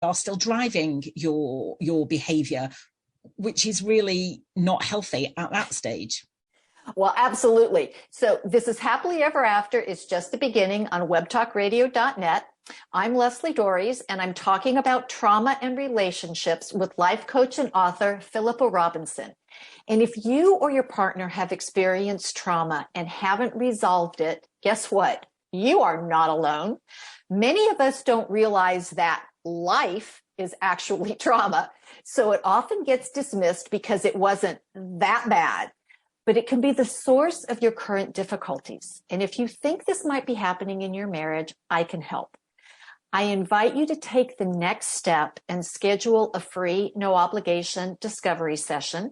are still driving your behavior, which is really not healthy at that stage. Well, absolutely. So this is Happily Ever After. It's just the beginning on webtalkradio.net. I'm Leslie Dories, and I'm talking about trauma and relationships with life coach and author Philippa Robinson. And if you or your partner have experienced trauma and haven't resolved it, guess what? You are not alone. Many of us don't realize that life is actually trauma. So it often gets dismissed because it wasn't that bad. But it can be the source of your current difficulties. And if you think this might be happening in your marriage, I can help. I invite you to take the next step and schedule a free, no obligation discovery session.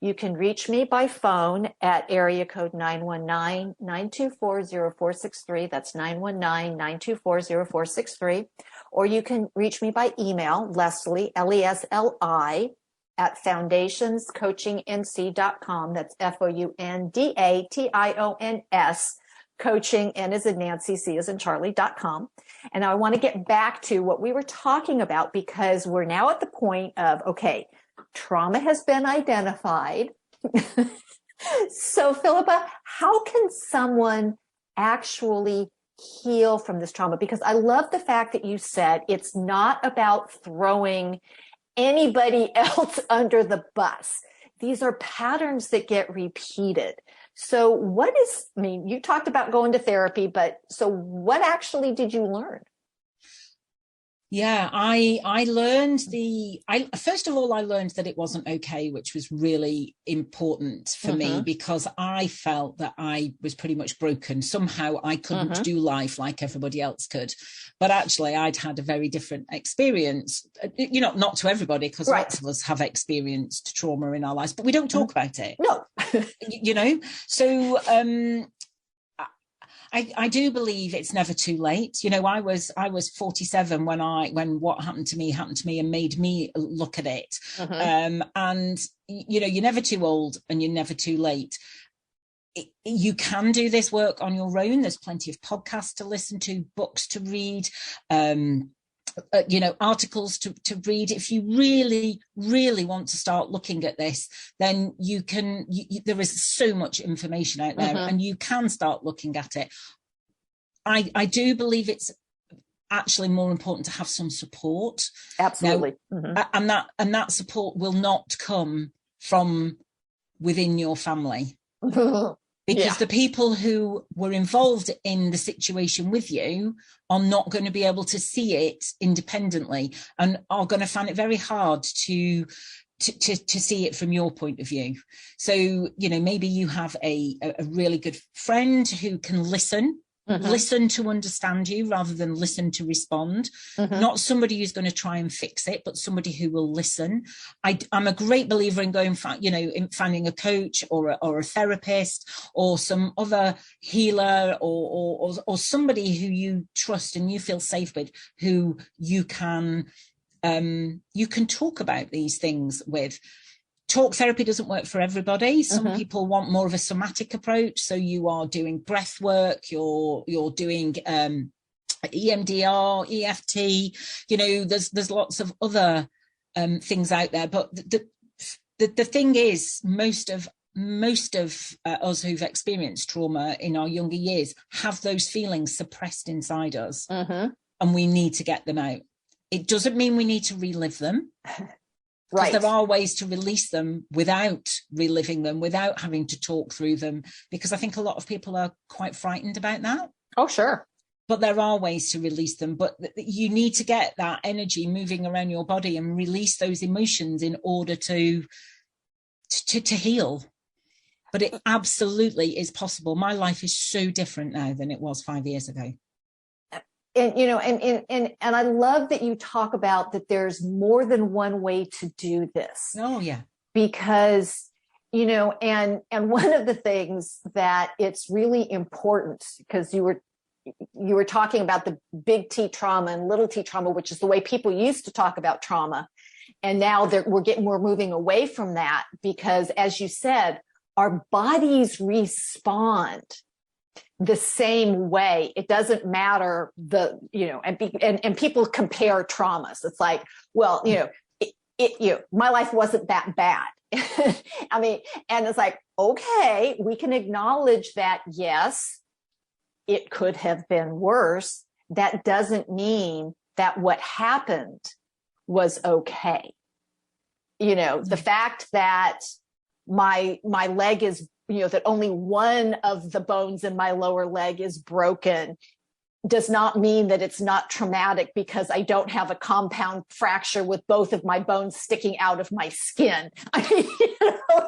You can reach me by phone at area code 919-924-0463. That's 919-924-0463. Or you can reach me by email, Leslie, Lesli, at foundationscoachingnc.com. That's FOUNDATIONS, coaching, N as in Nancy, C as in Charlie.com. And I want to get back to what we were talking about, because we're now at the point of, okay, trauma has been identified. So Philippa, how can someone actually heal from this trauma? Because I love the fact that you said it's not about throwing anybody else under the bus. These are patterns that get repeated. So you talked about going to therapy, but so what actually did you learn? Yeah, I learned first of all, I learned that it wasn't okay, which was really important for me, because I felt that I was pretty much broken. Somehow I couldn't do life like everybody else could. But actually I'd had a very different experience, not to everybody, because lots of us have experienced trauma in our lives, but we don't talk about it. No. So, I do believe it's never too late. I was 47 when what happened to me and made me look at it. And you're never too old and you're never too late. You can do this work on your own. There's plenty of podcasts to listen to, books to read, articles to read. If you really, really want to start looking at this, then you can, there is so much information out there and you can start looking at it. I do believe it's actually more important to have some support. Absolutely. Now, and that support will not come from within your family. Because the people who were involved in the situation with you are not going to be able to see it independently and are going to find it very hard to see it from your point of view. So, maybe you have a really good friend who can listen to understand you rather than listen to respond. Not somebody who's going to try and fix it, but somebody who will listen. I'm a great believer in going, in finding a coach or a therapist or some other healer or somebody who you trust and you feel safe with, who you can talk about these things with. Talk therapy doesn't work for everybody. Some people want more of a somatic approach. So you are doing breath work, you're doing EMDR, EFT, there's lots of other things out there. But the thing is, most of us who've experienced trauma in our younger years have those feelings suppressed inside us, and we need to get them out. It doesn't mean we need to relive them. Because there are ways to release them without reliving them, without having to talk through them, because I think a lot of people are quite frightened about that. Oh, sure. But there are ways to release them. But you need to get that energy moving around your body and release those emotions in order to heal. But it absolutely is possible. My life is so different now than it was 5 years ago. And I love that you talk about that there's more than one way to do this. Oh, yeah. Because, and one of the things that it's really important, because you were talking about the big T trauma and little T trauma, which is the way people used to talk about trauma. And now we're moving away from that, because as you said, our bodies respond the same way. It doesn't matter and people compare traumas. It's like, well, my life wasn't that bad. I mean, and it's like, okay, we can acknowledge that, yes, it could have been worse. That doesn't mean that what happened was okay. The fact that my leg is, that only one of the bones in my lower leg is broken does not mean that it's not traumatic because I don't have a compound fracture with both of my bones sticking out of my skin. I mean,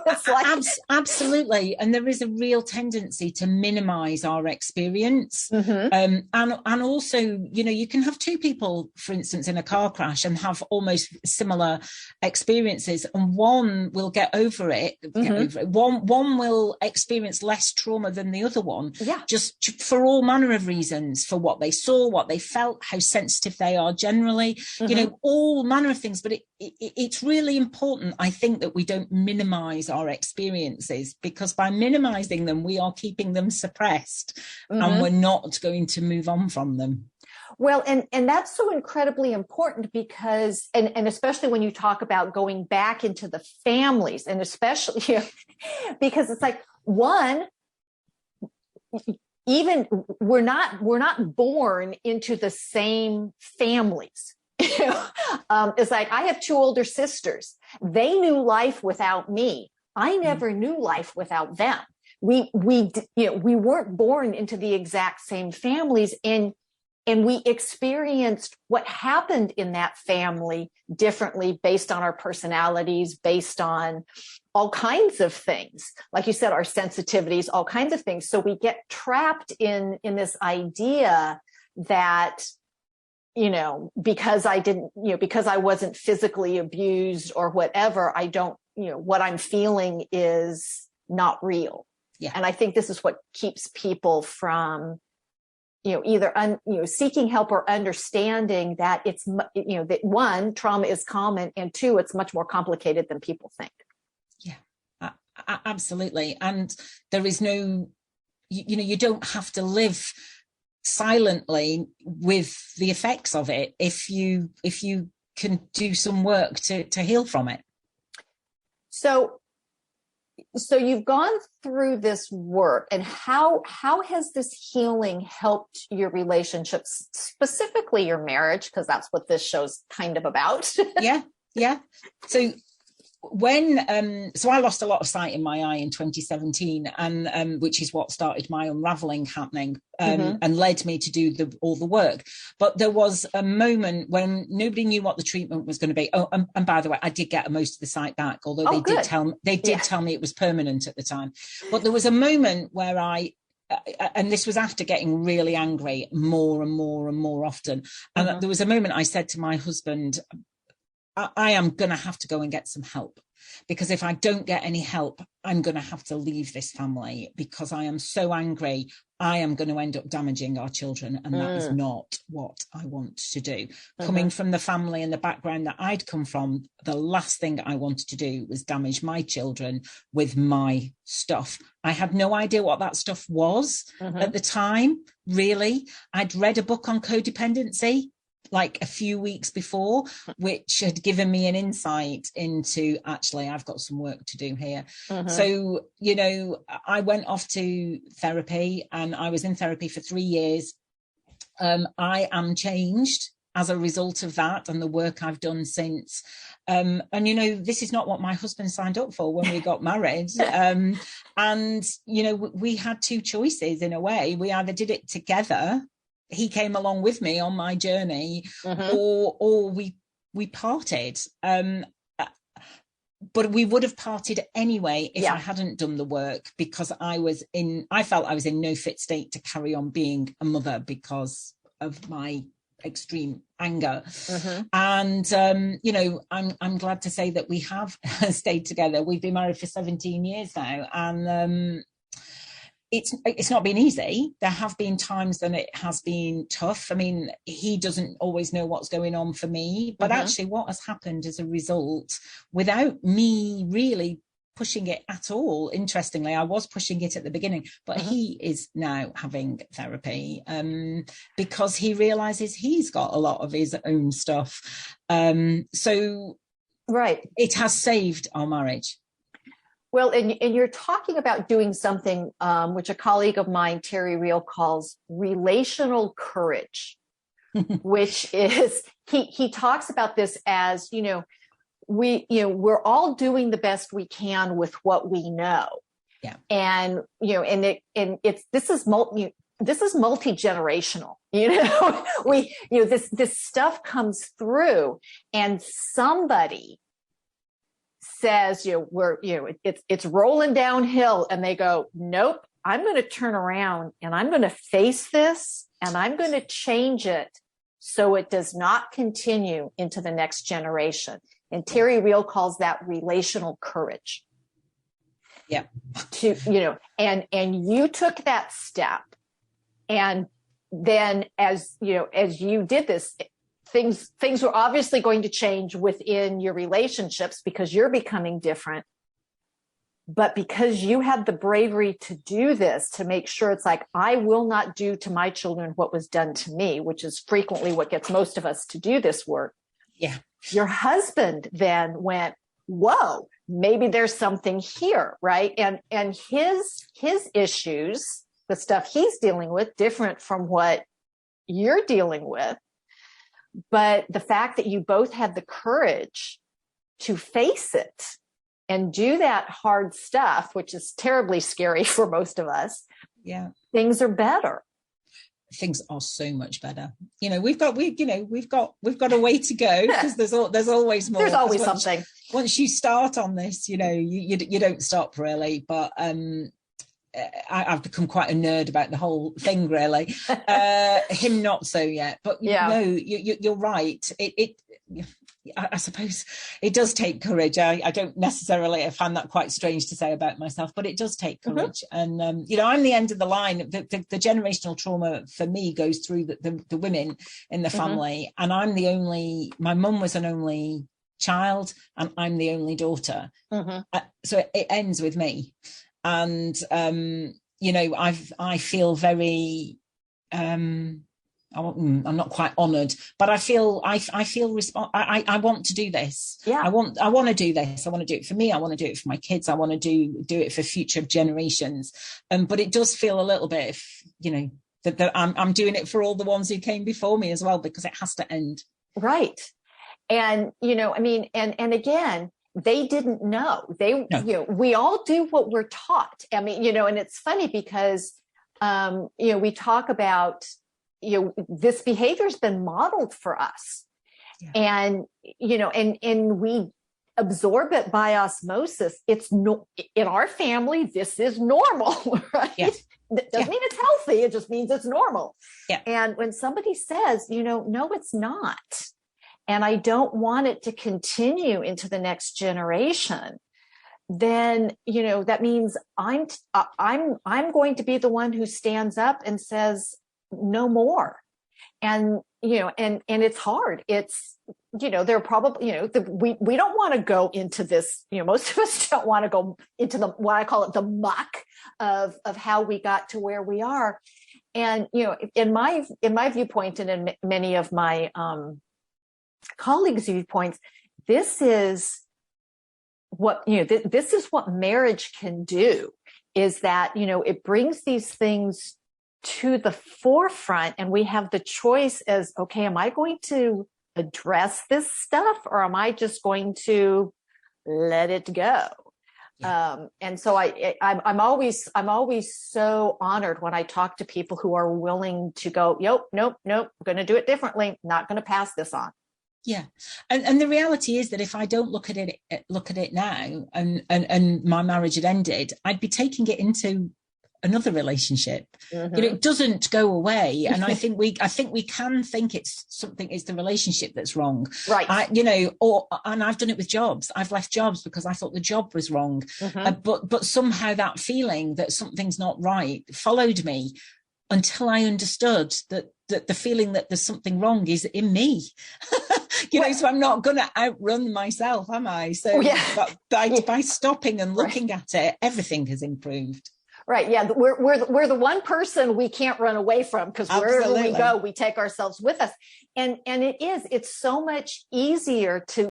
it's like... Absolutely. And there is a real tendency to minimize our experience. And also, you can have two people, for instance, in a car crash and have almost similar experiences, and one will get over it. One will experience less trauma than the other one, just for all manner of reasons, for what they saw, what they felt, how sensitive they are generally, all manner of things. But it's really important, I think, that we don't minimize our experiences, because by minimizing them, we are keeping them suppressed, and we're not going to move on from them. Well, and that's so incredibly important because, and especially when you talk about going back into the families, and especially because it's like, one, even we're not born into the same families. It's like, I have two older sisters. They knew life without me. I never knew life without them. We weren't born into the exact same families, and we experienced what happened in that family differently based on our personalities, based on all kinds of things. Like you said, our sensitivities, all kinds of things. So we get trapped in this idea that, because because I wasn't physically abused or whatever, I don't, what I'm feeling is not real. Yeah. And I think this is what keeps people from, either seeking help or understanding that it's, that one, trauma is common, and two, it's much more complicated than people think. Yeah, absolutely. And there is no, you don't have to live silently with the effects of it if you can do some work to heal from it. So you've gone through this work, and how has this healing helped your relationships, specifically your marriage? Because that's what this show's kind of about. Yeah. So so I lost a lot of sight in my eye in 2017, and which is what started my unraveling happening, and led me to do all the work. But there was a moment when nobody knew what the treatment was going to be. Oh, and by the way, I did get most of the sight back, although they did tell me it was permanent at the time. But there was a moment where and this was after getting really angry more and more and more often. And there was a moment I said to my husband, I am going to have to go and get some help, because if I don't get any help, I'm going to have to leave this family, because I am so angry. I am going to end up damaging our children, and that is not what I want to do. Coming from the family and the background that I'd come from, the last thing I wanted to do was damage my children with my stuff. I had no idea what that stuff was at the time, really. I'd read a book on codependency like a few weeks before, which had given me an insight into, actually, I've got some work to do here. So, I went off to therapy, and I was in therapy for 3 years. I am changed as a result of that and the work I've done since. And, this is not what my husband signed up for when we got married. And, we had two choices in a way. We either did it together, he came along with me on my journey, or we parted. But we would have parted anyway if I hadn't done the work, because I felt I was in no fit state to carry on being a mother because of my extreme anger. And I'm glad to say that we have stayed together. We've been married for 17 years now, and it's not been easy. There have been times when it has been tough. I mean, he doesn't always know what's going on for me, but actually what has happened as a result, without me really pushing it at all. Interestingly, I was pushing it at the beginning, but he is now having therapy because he realizes he's got a lot of his own stuff. So it has saved our marriage. Well, and you're talking about doing something which a colleague of mine, Terry Real, calls relational courage, which is, he talks about this as, we're all doing the best we can with what we know. Yeah. And, this is multi-generational, this stuff comes through, and somebody says, it's rolling downhill, and they go, nope, I'm going to turn around and I'm going to face this, and I'm going to change it so it does not continue into the next generation. And Terry Real calls that relational courage. Yeah. And you took that step. And then as you did this, things were obviously going to change within your relationships because you're becoming different. But because you had the bravery to do this, to make sure it's like, I will not do to my children what was done to me, which is frequently what gets most of us to do this work. Yeah. Your husband then went, whoa, maybe there's something here, right? And his issues, the stuff he's dealing with, different from what you're dealing with. But the fact that you both had the courage to face it and do that hard stuff, which is terribly scary for most of us. Yeah. Things are better. Things are so much better. We've got a way to go, because there's always more. There's always something. Once you start on this, you don't stop really. But I've become quite a nerd about the whole thing, really. Him not so yet, but no, you're right. I suppose it does take courage. I don't necessarily find that quite strange to say about myself, but it does take courage. And I'm the end of the line. The generational trauma for me goes through the women in the family, and my mum was an only child, and I'm the only daughter. So it ends with me. And I feel very I'm not quite honored, but I feel I want to do this. Yeah. I want to do this. I want to do it for me. I want to do it for my kids. I want to do it for future generations. But it does feel a little bit, that I'm doing it for all the ones who came before me as well, because it has to end. Right. And, and again, they didn't know. We all do what we're taught. I mean, and it's funny because, we talk about, this behavior has been modeled for us. Yeah. And, and we absorb it by osmosis. It's no, in our family, this is normal, right? Yeah. It doesn't mean it's healthy. It just means it's normal. Yeah. And when somebody says, no, it's not, and I don't want it to continue into the next generation, then, that means I'm going to be the one who stands up and says, no more. And, and it's hard. It's, they're probably, we don't want to go into this, most of us don't want to go into what I call it, the muck of how we got to where we are. And, in my viewpoint, and in many of my, colleagues' viewpoints, this is what, this is what marriage can do, is that, it brings these things to the forefront, and we have the choice as, okay, am I going to address this stuff, or am I just going to let it go? Yeah. And so I'm always so honored when I talk to people who are willing to go, nope, I'm going to do it differently. Not going to pass this on. Yeah. And the reality is that if I don't look at it now, and my marriage had ended, I'd be taking it into another relationship. It doesn't go away. And I think we can think it's the relationship that's wrong. Right. And I've done it with jobs. I've left jobs because I thought the job was wrong. But somehow that feeling that something's not right followed me until I understood that the feeling that there's something wrong is in me. So I'm not going to outrun myself, am I? So by stopping and looking at it, everything has improved. Right. Yeah. We're the one person we can't run away from, because wherever we go, we take ourselves with us. And it's so much easier to